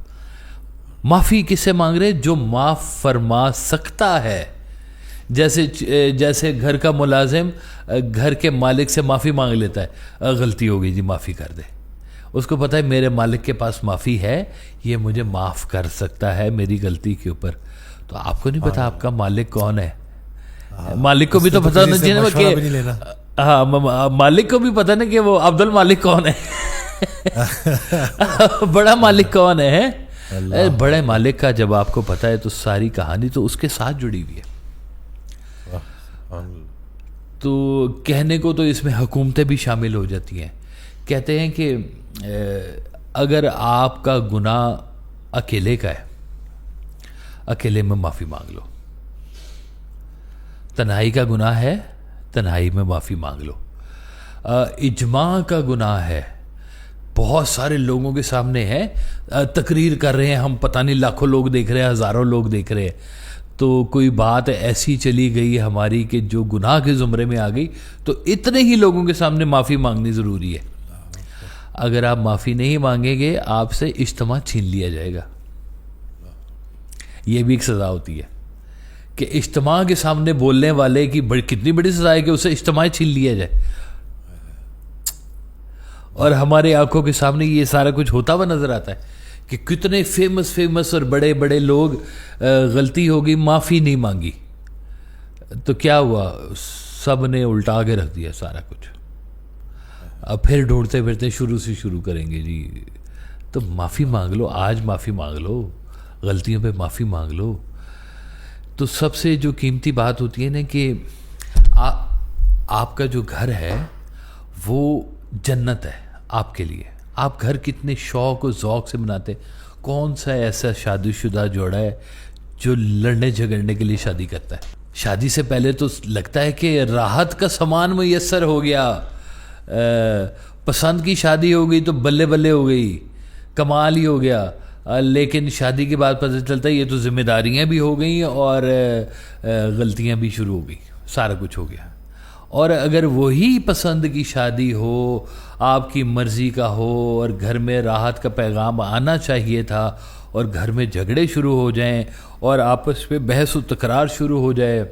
معافی کس سے مانگ رہے؟ جو معاف فرما سکتا ہے۔ جیسے گھر کا ملازم گھر کے مالک سے معافی مانگ لیتا ہے، غلطی ہو گئی جی معافی کر دے، اس کو پتہ ہے میرے مالک کے پاس معافی ہے، یہ مجھے معاف کر سکتا ہے میری غلطی کے اوپر۔ تو آپ کو نہیں پتا آپ کا مالک کون ہے؟ مالک کو بھی تو پتہ نہیں چاہیے کہ ہاں، مالک کو بھی پتہ نہیں کہ وہ عبد المالک کون ہے، بڑا مالک کون ہے۔ بڑے مالک کا جب آپ کو پتہ ہے تو ساری کہانی تو اس کے ساتھ جڑی ہوئی ہے۔ تو کہنے کو تو اس میں حکومتیں بھی شامل ہو جاتی ہیں۔ کہتے ہیں کہ اگر آپ کا گناہ اکیلے کا ہے، اکیلے میں معافی مانگ لو۔ تنہائی کا گناہ ہے، تنہائی میں معافی مانگ لو۔ اجماع کا گناہ ہے، بہت سارے لوگوں کے سامنے ہے، تقریر کر رہے ہیں ہم، پتہ نہیں لاکھوں لوگ دیکھ رہے ہیں، ہزاروں لوگ دیکھ رہے ہیں، تو کوئی بات ایسی چلی گئی ہماری کہ جو گناہ کے زمرے میں آ گئی، تو اتنے ہی لوگوں کے سامنے معافی مانگنی ضروری ہے۔ اگر آپ معافی نہیں مانگیں گے آپ سے اجتماع چھین لیا جائے گا۔ یہ بھی ایک سزا ہوتی ہے کہ اجتماع کے سامنے بولنے والے کی کتنی بڑی سزا ہے کہ اسے اجتماع چھین لیا جائے، اور ہمارے آنکھوں کے سامنے یہ سارا کچھ ہوتا ہوا نظر آتا ہے کہ کتنے فیمس اور بڑے بڑے لوگ غلطی ہو گئی، معافی نہیں مانگی، تو کیا ہوا؟ سب نے الٹا کے رکھ دیا سارا کچھ، اب پھر ڈھونڈتے پھرتے شروع کریں گے جی۔ تو معافی مانگ لو، آج معافی مانگ لو، غلطیوں پہ معافی مانگ لو۔ تو سب سے جو قیمتی بات ہوتی ہے نا کہ آپ کا جو گھر ہے وہ جنت ہے آپ کے لیے۔ آپ گھر کتنے شوق و ذوق سے بناتے، کون سا ایسا شادی شدہ جوڑا ہے جو لڑنے جھگڑنے کے لیے شادی کرتا ہے؟ شادی سے پہلے تو لگتا ہے کہ راحت کا سامان میسر ہو گیا، پسند کی شادی ہو گئی تو بلے بلے ہو گئی، کمال ہی ہو گیا، لیکن شادی کے بعد پتہ چلتا ہے یہ تو ذمہ داریاں بھی ہو گئیں اور غلطیاں بھی شروع ہو گئی، سارا کچھ ہو گیا۔ اور اگر وہی پسند کی شادی ہو، آپ کی مرضی کا ہو، اور گھر میں راحت کا پیغام آنا چاہیے تھا، اور گھر میں جھگڑے شروع ہو جائیں اور آپس میں بحث و تکرار شروع ہو جائے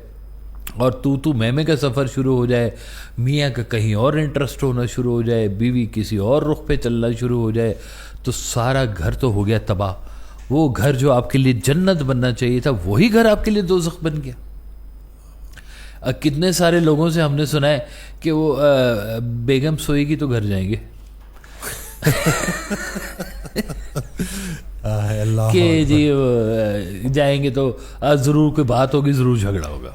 اور تو میں کا سفر شروع ہو جائے، میاں کا کہیں اور انٹرسٹ ہونا شروع ہو جائے، بیوی کسی اور رخ پہ چلنا شروع ہو جائے، تو سارا گھر تو ہو گیا تباہ۔ وہ گھر جو آپ کے لیے جنت بننا چاہیے تھا وہی گھر آپ کے لیے دوزخ بن گیا۔ کتنے سارے لوگوں سے ہم نے سنا ہے کہ وہ بیگم سوئے گی تو گھر جائیں گے، کہ جی جائیں گے تو ضرور کوئی بات ہوگی، ضرور جھگڑا ہوگا۔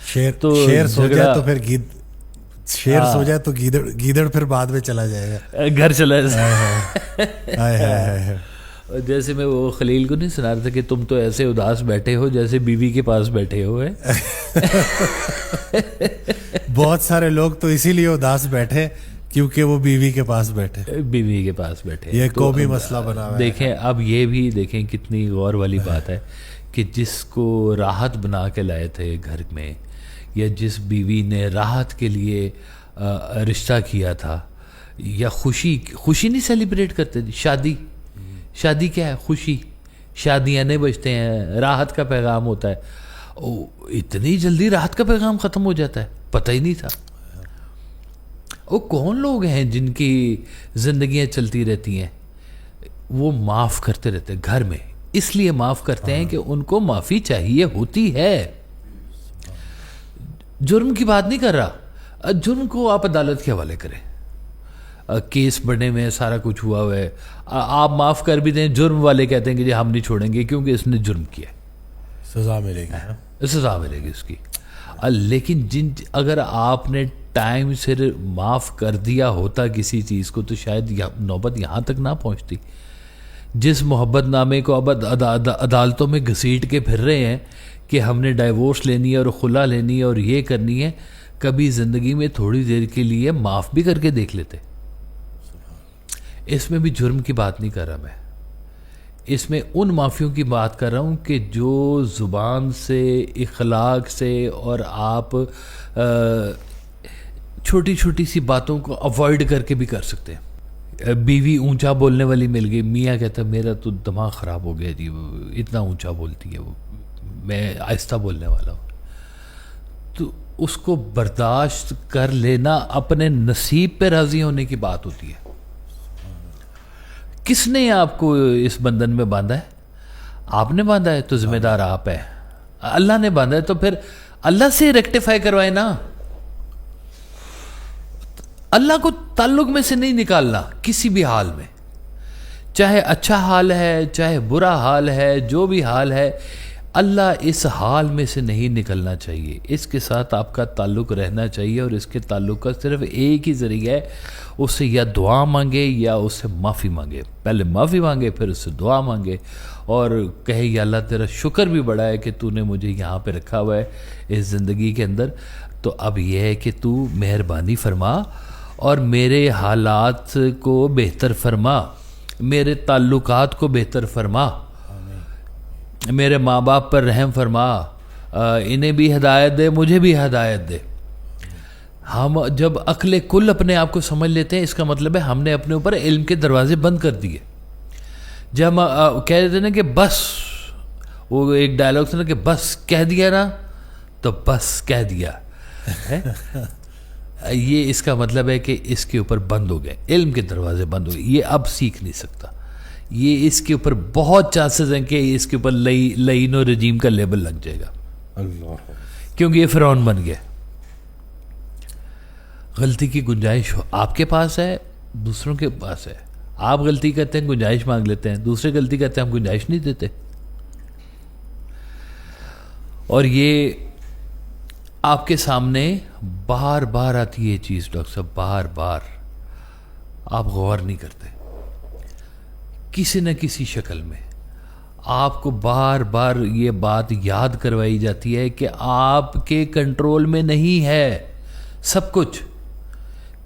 شیر سو جائے تو پھر شیر سو جائے تو گیدڑ پھر بعد میں چلا جائے گا، گھر چلا جائے۔ جیسے میں وہ خلیل کو نہیں سنا رہا تھا کہ تم تو ایسے اداس بیٹھے ہو جیسے بیوی کے پاس بیٹھے ہو۔ بہت سارے لوگ تو اسی لیے اداس بیٹھے کیونکہ وہ بیوی کے پاس بیٹھے، یہ قومی مسئلہ بنا ہوا ہے۔ دیکھیں اب یہ بھی دیکھیں کتنی غور والی بات ہے کہ جس کو راحت بنا کے لائے تھے گھر میں، یا جس بیوی نے راحت کے لیے رشتہ کیا تھا، یا خوشی نہیں سیلیبریٹ کرتے تھے، شادی کیا ہے؟ خوشی، شادیاں نہیں بجتے ہیں، راحت کا پیغام ہوتا ہے، اتنی جلدی راحت کا پیغام ختم ہو جاتا ہے، پتہ ہی نہیں تھا۔ وہ کون لوگ ہیں جن کی زندگیاں چلتی رہتی ہیں؟ وہ معاف کرتے رہتے گھر میں، اس لیے معاف کرتے ہیں کہ ان کو معافی چاہیے ہوتی ہے۔ جرم کی بات نہیں کر رہا، جرم کو آپ عدالت کے حوالے کریں، کیس بڑھنے میں سارا کچھ ہوا ہے، آپ معاف کر بھی دیں، جرم والے کہتے ہیں کہ جی ہم نہیں چھوڑیں گے کیونکہ اس نے جرم کیا، سزا ملے گی اس کی۔ لیکن اگر آپ نے ٹائم سے معاف کر دیا ہوتا کسی چیز کو تو شاید نوبت یہاں تک نہ پہنچتی۔ جس محبت نامے کو اب عدالتوں میں گھسیٹ کے پھر رہے ہیں کہ ہم نے ڈائیورس لینی ہے اور خلا لینی ہے اور یہ کرنی ہے، کبھی زندگی میں تھوڑی دیر کے لیے معاف بھی کر کے دیکھ لیتے۔ اس میں بھی جرم کی بات نہیں کر رہا میں، اس میں ان معافیوں کی بات کر رہا ہوں کہ جو زبان سے، اخلاق سے، اور آپ چھوٹی چھوٹی سی باتوں کو اوائڈ کر کے بھی کر سکتے ہیں. بیوی اونچا بولنے والی مل گئی، میاں کہتا ہے میرا تو دماغ خراب ہو گیا جی، وہ اتنا اونچا بولتی ہے، وہ میں آہستہ بولنے والا ہوں. تو اس کو برداشت کر لینا اپنے نصیب پہ راضی ہونے کی بات ہوتی ہے. کس نے آپ کو اس بندھن میں باندھا ہے؟ آپ نے باندھا ہے تو ذمہ دار آپ ہے. اللہ نے باندھا ہے تو پھر اللہ سے ریکٹیفائی کروائے نا. اللہ کو تعلق میں سے نہیں نکالنا کسی بھی حال میں، چاہے اچھا حال ہے چاہے برا حال ہے، جو بھی حال ہے، اللہ اس حال میں سے نہیں نکلنا چاہیے. اس کے ساتھ آپ کا تعلق رہنا چاہیے، اور اس کے تعلق کا صرف ایک ہی ذریعہ ہے، اس سے یا دعا مانگے یا اس سے معافی مانگے. پہلے معافی مانگے پھر اس سے دعا مانگے، اور کہے یا اللہ تیرا شکر بھی بڑا ہے کہ تو نے مجھے یہاں پہ رکھا ہوا ہے اس زندگی کے اندر. تو اب یہ ہے کہ تو مہربانی فرما اور میرے حالات کو بہتر فرما، میرے تعلقات کو بہتر فرما، میرے ماں باپ پر رحم فرما، انہیں بھی ہدایت دے مجھے بھی ہدایت دے. ہم جب عقل کل اپنے آپ کو سمجھ لیتے ہیں، اس کا مطلب ہے ہم نے اپنے اوپر علم کے دروازے بند کر دیے. جب ہم کہہ دیتے نا کہ بس، وہ ایک ڈائلاگ تھا نا کہ بس کہہ دیا نا تو بس کہہ دیا، یہ اس کا مطلب ہے کہ اس کے اوپر بند ہو گئے، علم کے دروازے بند ہو گئے، یہ اب سیکھ نہیں سکتا. یہ اس کے اوپر بہت چانسز ہیں کہ اس کے اوپر لعین و رجیم کا لیبل لگ جائے گا، اللہ، کیونکہ یہ فرعون بن گیا. غلطی کی گنجائش آپ کے پاس ہے، دوسروں کے پاس ہے. آپ غلطی کرتے ہیں گنجائش مانگ لیتے ہیں، دوسرے غلطی کرتے ہیں ہم گنجائش نہیں دیتے. اور یہ آپ کے سامنے بار بار آتی ہے یہ چیز ڈاکٹر صاحب، بار بار آپ غور نہیں کرتے. کسی نہ کسی شکل میں آپ کو بار بار یہ بات یاد کروائی جاتی ہے کہ آپ کے کنٹرول میں نہیں ہے سب کچھ.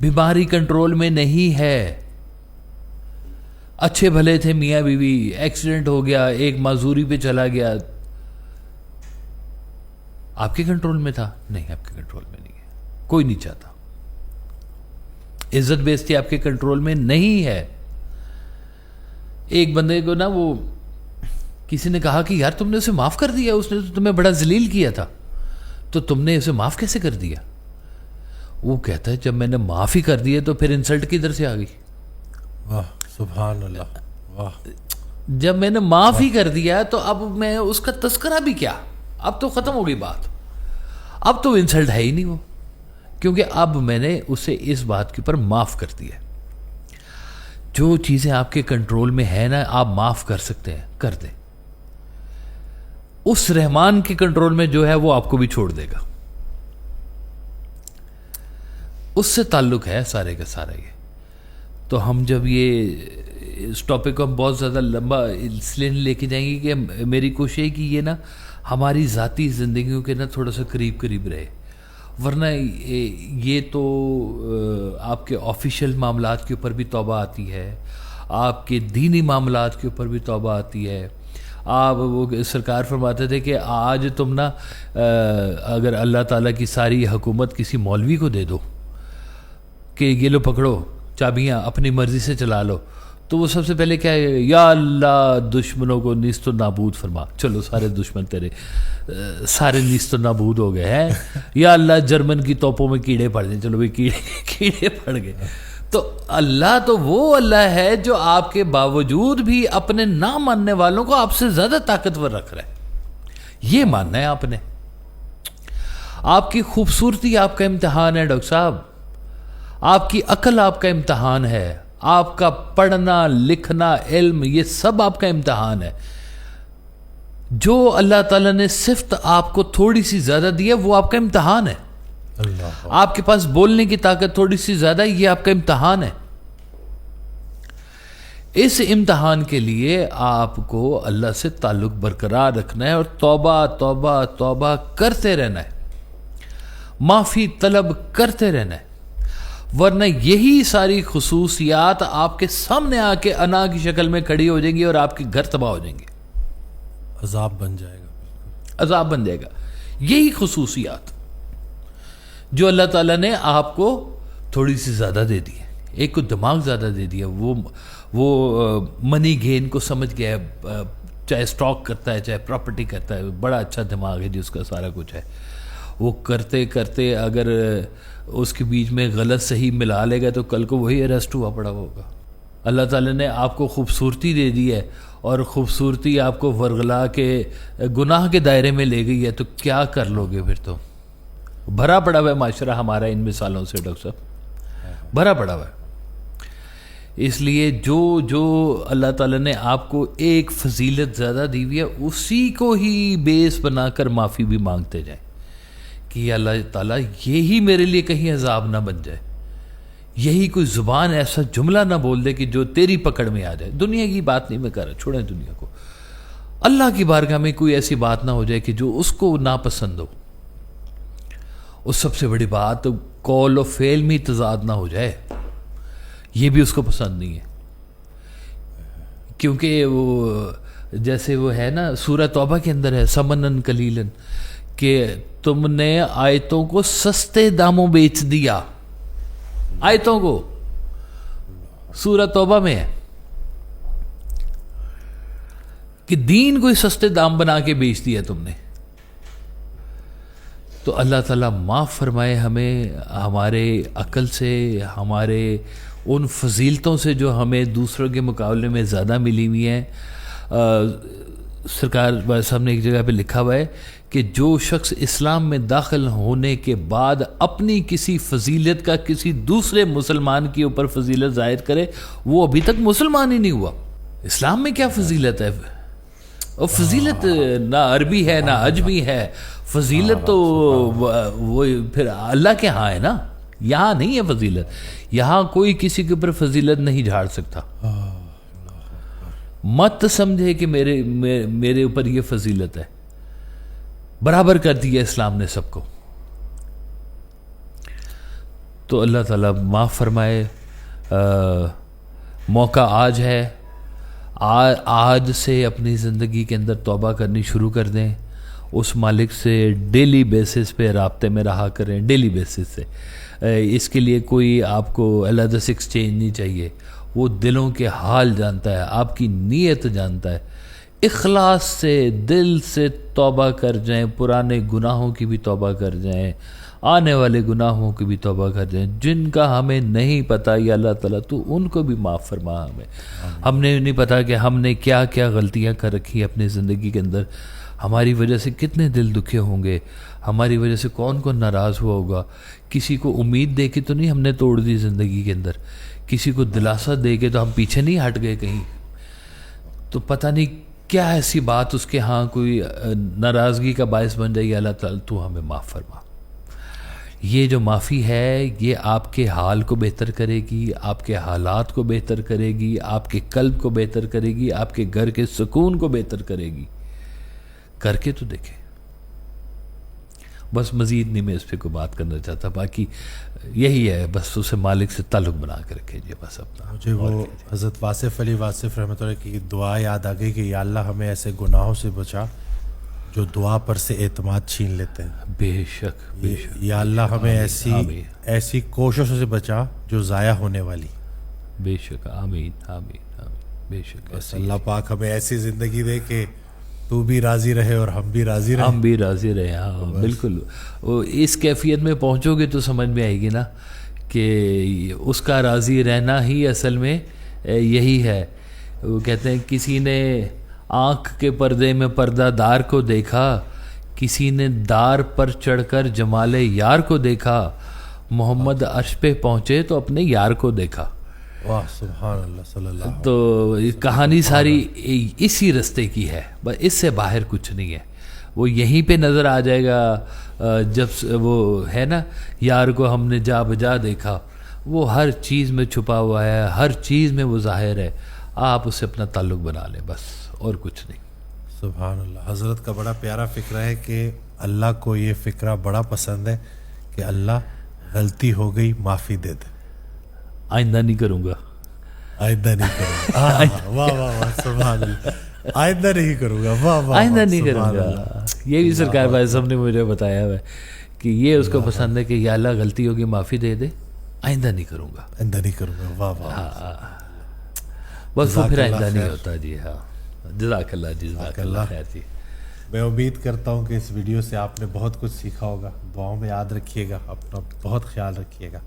بیماری کنٹرول میں نہیں ہے. اچھے بھلے تھے میاں بیوی، ایکسیڈنٹ ہو گیا، ایک معذوری پہ چلا گیا، آپ کے کنٹرول میں تھا؟ نہیں، آپ کے کنٹرول میں نہیں ہے. کوئی نہیں چاہتا. عزت بیزتی آپ کے کنٹرول میں نہیں ہے. ایک بندے کو نا، وہ کسی نے کہا کہ یار تم نے اسے معاف کر دیا، اس نے تو تمہیں بڑا ذلیل کیا تھا، تو تم نے اسے معاف کیسے کر دیا؟ وہ کہتا ہے جب میں نے معاف ہی کر دیا تو پھر انسلٹ کدھر سے آ گئی؟ واہ سبحان اللہ، واہ. جب میں نے معاف ہی کر دیا تو اب میں اس کا تذکرہ بھی کیا؟ اب تو ختم ہو گئی بات، اب تو انسلٹ ہے ہی نہیں وہ، کیونکہ اب میں نے اسے اس بات کے اوپر معاف کر دیا. جو چیزیں آپ کے کنٹرول میں ہیں نا، آپ معاف کر سکتے ہیں، کر دیں. اس رحمان کے کنٹرول میں جو ہے وہ آپ کو بھی چھوڑ دے گا. اس سے تعلق ہے سارے کا سارا. یہ تو ہم جب یہ اس ٹاپک کو ہم بہت زیادہ لمبا اس لیے لے کے جائیں گے کہ میری کوشش ہے کہ یہ نا ہماری ذاتی زندگیوں کے نا تھوڑا سا قریب قریب رہے. ورنہ یہ تو آپ کے آفیشیل معاملات کے اوپر بھی توبہ آتی ہے، آپ کے دینی معاملات کے اوپر بھی توبہ آتی ہے. آپ وہ سرکار فرماتے تھے کہ آج تم نا اگر اللہ تعالیٰ کی ساری حکومت کسی مولوی کو دے دو کہ یہ لو پکڑو چابیاں اپنی مرضی سے چلا لو، تو وہ سب سے پہلے کیا ہے؟ یا اللہ دشمنوں کو نیست و نابود فرما. چلو سارے دشمن تیرے سارے نیست و نابود ہو گئے ہیں. یا اللہ جرمن کی توپوں میں کیڑے پڑ جائیں. چلو بھائی کیڑے پڑ گئے. تو اللہ تو وہ اللہ ہے جو آپ کے باوجود بھی اپنے نہ ماننے والوں کو آپ سے زیادہ طاقتور رکھ رہا ہے. یہ ماننا ہے آپ نے. آپ کی خوبصورتی آپ کا امتحان ہے ڈاکٹر صاحب، آپ کی عقل آپ کا امتحان ہے، آپ کا پڑھنا لکھنا علم یہ سب آپ کا امتحان ہے. جو اللہ تعالیٰ نے صفت آپ کو تھوڑی سی زیادہ دی ہے وہ آپ کا امتحان ہے. اللہ، آپ کے پاس بولنے کی طاقت تھوڑی سی زیادہ ہے، یہ آپ کا امتحان ہے. اس امتحان کے لیے آپ کو اللہ سے تعلق برقرار رکھنا ہے اور توبہ توبہ توبہ کرتے رہنا ہے، معافی طلب کرتے رہنا ہے. ورنہ یہی ساری خصوصیات آپ کے سامنے آ کے انا کی شکل میں کھڑی ہو جائیں گی اور آپ کے گھر تباہ ہو جائیں گے، عذاب بن جائے گا، عذاب بن جائے گا۔ یہی خصوصیات جو اللہ تعالیٰ نے آپ کو تھوڑی سی زیادہ دے دی ہے، ایک کو دماغ زیادہ دے دیا، وہ منی گین کو سمجھ گیا ہے، چاہے اسٹاک کرتا ہے چاہے پراپرٹی کرتا ہے، بڑا اچھا دماغ ہے جس کا سارا کچھ ہے، وہ کرتے کرتے اگر اس کے بیچ میں غلط صحیح ملا لے گا تو کل کو وہی اریسٹ ہوا پڑا ہوگا۔ اللہ تعالیٰ نے آپ کو خوبصورتی دے دی ہے اور خوبصورتی آپ کو ورغلا کے گناہ کے دائرے میں لے گئی ہے، تو کیا کر لو گے پھر؟ تو بھرا پڑا ہوا ہے معاشرہ ہمارا ان مثالوں سے ڈاکٹر صاحب، بھرا پڑا ہوا ہے۔ اس لیے جو اللہ تعالیٰ نے آپ کو ایک فضیلت زیادہ دی ہوئی ہے اسی کو ہی بیس بنا کر معافی بھی مانگتے جائیں کہ اللہ تعالیٰ یہی میرے لیے کہیں عذاب نہ بن جائے، یہی کوئی زبان ایسا جملہ نہ بول دے کہ جو تیری پکڑ میں آ جائے۔ دنیا کی بات نہیں میں کر رہا، چھوڑیں دنیا کو، اللہ کی بارگاہ میں کوئی ایسی بات نہ ہو جائے کہ جو اس کو ناپسند ہو۔ اس سب سے بڑی بات قول و فعل میں تضاد نہ ہو جائے، یہ بھی اس کو پسند نہیں ہے، کیونکہ وہ جیسے وہ ہے نا سورہ توبہ کے اندر ہے سمنن قلیلن، کہ تم نے آیتوں کو سستے داموں بیچ دیا، آیتوں کو، سورہ توبہ میں ہے کہ دین کو سستے دام بنا کے بیچ دیا تم نے۔ تو اللہ تعالیٰ معاف فرمائے ہمیں، ہمارے عقل سے، ہمارے ان فضیلتوں سے جو ہمیں دوسروں کے مقابلے میں زیادہ ملی ہوئی ہیں۔ سرکار صاحب نے ایک جگہ پہ لکھا ہوا ہے کہ جو شخص اسلام میں داخل ہونے کے بعد اپنی کسی فضیلت کا کسی دوسرے مسلمان کے اوپر فضیلت ظاہر کرے وہ ابھی تک مسلمان ہی نہیں ہوا۔ اسلام میں کیا فضیلت ہے؟ اور فضیلت نہ عربی ہے نہ عجمی ہے، فضیلت تو وہ پھر اللہ کے ہاں ہے نا، یہاں نہیں ہے فضیلت، یہاں کوئی کسی کے اوپر فضیلت نہیں جھاڑ سکتا۔ مت سمجھے کہ میرے اوپر یہ فضیلت ہے، برابر کر دیا اسلام نے سب کو۔ تو اللہ تعالیٰ معاف فرمائے، موقع آج ہے، آج سے اپنی زندگی کے اندر توبہ کرنی شروع کر دیں، اس مالک سے ڈیلی بیسس پہ رابطے میں رہا کریں، ڈیلی بیسس سے۔ اس کے لیے کوئی آپ کو علیحدہ سے ایکسچینج نہیں چاہیے، وہ دلوں کے حال جانتا ہے، آپ کی نیت جانتا ہے۔ اخلاص سے دل سے توبہ کر جائیں، پرانے گناہوں کی بھی توبہ کر جائیں، آنے والے گناہوں کی بھی توبہ کر جائیں، جن کا ہمیں نہیں پتہ یا اللہ تعالیٰ تو ان کو بھی معاف فرما ہمیں۔ ہم نے نہیں پتا کہ ہم نے کیا کیا غلطیاں کر رکھی اپنی زندگی کے اندر، ہماری وجہ سے کتنے دل دکھے ہوں گے، ہماری وجہ سے کون کون ناراض ہوا ہوگا۔ کسی کو امید دے کے تو نہیں ہم نے توڑ دی زندگی کے اندر، کسی کو دلاسا دے کے تو ہم پیچھے نہیں ہٹ گئے کہیں، تو پتہ نہیں کیا ایسی بات اس کے ہاں کوئی ناراضگی کا باعث بن جائے۔ اللہ تعالیٰ تو ہمیں معاف فرما۔ یہ جو معافی ہے یہ آپ کے حال کو بہتر کرے گی، آپ کے حالات کو بہتر کرے گی، آپ کے قلب کو بہتر کرے گی، آپ کے گھر کے سکون کو بہتر کرے گی۔ کر کے تو دیکھیں، بس مزید نہیں میں اس پہ کوئی بات کرنا چاہتا، باقی یہی ہے، بس اسے مالک سے تعلق بنا کے رکھے جی بس اپنا۔ مجھے وہ حضرت واصف علی واصف رحمۃ اللہ کی دعا یاد آ گئی کہ یا اللہ ہمیں ایسے گناہوں سے بچا جو دعا پر سے اعتماد چھین لیتے ہیں۔ بے شک بے شک، یا اللہ ہمیں ایسی کوششوں سے بچا جو ضائع ہونے والی۔ بے شک، آمین آمین آمین، بے شک۔ بس اللہ پاک ہمیں ایسی زندگی دے کہ تو بھی راضی رہے اور ہم بھی راضی رہیں، ہم بھی راضی رہے۔ ہاں بالکل، اس کیفیت میں پہنچو گے تو سمجھ میں آئے گی نا کہ اس کا راضی رہنا ہی اصل میں یہی ہے۔ وہ کہتے ہیں کسی نے آنکھ کے پردے میں پردہ دار کو دیکھا، کسی نے دار پر چڑھ کر جمال یار کو دیکھا، محمد عرش پہ پہنچے تو اپنے یار کو دیکھا۔ واہ سبحان اللہ صلی اللہ۔ تو کہانی ساری اسی رستے کی ہے، بس اس سے باہر کچھ نہیں ہے۔ وہ یہیں پہ نظر آ جائے گا جب وہ ہے نا یار کو ہم نے جا بجا دیکھا، وہ ہر چیز میں چھپا ہوا ہے، ہر چیز میں وہ ظاہر ہے، آپ اسے اپنا تعلق بنا لیں بس، اور کچھ نہیں۔ سبحان اللہ۔ حضرت کا بڑا پیارا فکرہ ہے کہ اللہ کو یہ فکرہ بڑا پسند ہے کہ اللہ غلطی ہو گئی معافی دے دے۔ آئندہ نہیں کروں گا. آئندہ نہیں کروں گا. واہ واہ واہ سبحان اللہ. آئندہ نہیں کروں گا. واہ واہ آئندہ نہیں کروں گا. یہ بھی سرکار بھائی صاحب نے مجھے بتایا ہے کہ یہ اس کو پسند ہے کہ یا اللہ غلطی ہوگی معافی دے دے, آئندہ نہیں کروں گا. آئندہ نہیں کروں گا. واہ واہ. بس وہ پھر آئندہ نہیں ہوتا. جی ہاں, جزاک اللہ جی, جزاک اللہ خیر جی. میں امید کرتا ہوں کہ اس ویڈیو سے آپ نے بہت کچھ سیکھا ہوگا. دعاؤں میں یاد رکھیے گا, اپنا بہت خیال رکھیے گا.